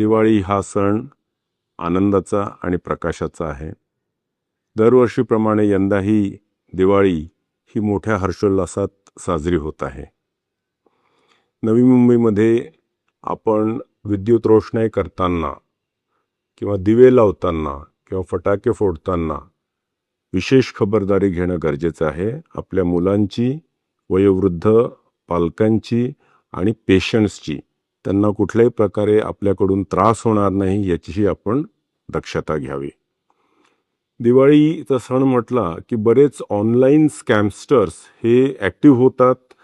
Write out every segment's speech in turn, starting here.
दिवाळी हा सण आनंदाचा आणि प्रकाशाचा आहे. दरवर्षीप्रमाणे यंदाही दिवाळी ही मोठ्या हर्षोल्लासात साजरी होत आहे. नवी मुंबईमध्ये आपण विद्युत रोषणाई करताना किंवा दिवे लावताना किंवा फटाके फोडताना विशेष खबरदारी घेणं गरजेचं आहे. आपल्या मुलांची, वयोवृद्ध पालकांची आणि पेशंट्सची, त्यांना कुठल्याही प्रकारे आपल्याकडून त्रास होणार नाही याचीही आपण दक्षता घ्यावी. दिवाळीचा सण म्हटला की बरेच ऑनलाईन स्कॅमस्टर्स हे ॲक्टिव्ह होतात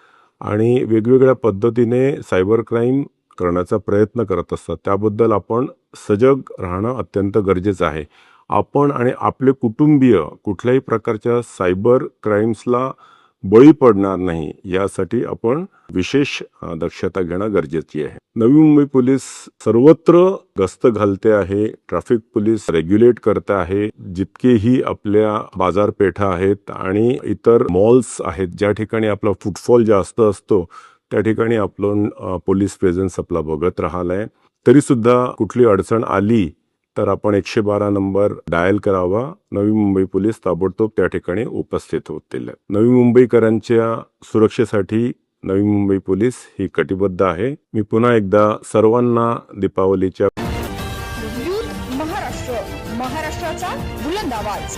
आणि वेगवेगळ्या पद्धतीने सायबर क्राईम करण्याचा प्रयत्न करत असतात. त्याबद्दल आपण सजग राहणं अत्यंत गरजेचं आहे. आपण आणि आपले कुटुंबीय कुठल्याही प्रकारच्या सायबर क्राईम्सला बळी पडणार नाही यासाठी आपण विशेष दक्षता घेणं गरजेची आहे. नवी मुंबई पोलीस सर्वत्र गस्त घालते आहे. ट्रॅफिक पोलीस रेग्युलेट करते आहे. जितकेही आपल्या बाजारपेठा आहेत आणि इतर मॉल्स आहेत ज्या ठिकाणी आपला फुटफॉल जास्त असतो त्या ठिकाणी आपण पोलीस प्रेझेन्स आपला बघत राहिलाय. तरी सुद्धा कुठली अडचण आली तर आपण 112 नंबर डायल करावा. नवी मुंबई पोलीस ताबडतोब त्या ठिकाणी उपस्थित होतील. नवी मुंबईकरांच्या सुरक्षेसाठी नवी मुंबई पोलीस ही कटिबद्ध आहे. मी पुन्हा एकदा सर्वांना दीपावलीच्या महाराष्ट्र, महाराष्ट्राचा बुलंद आवाज.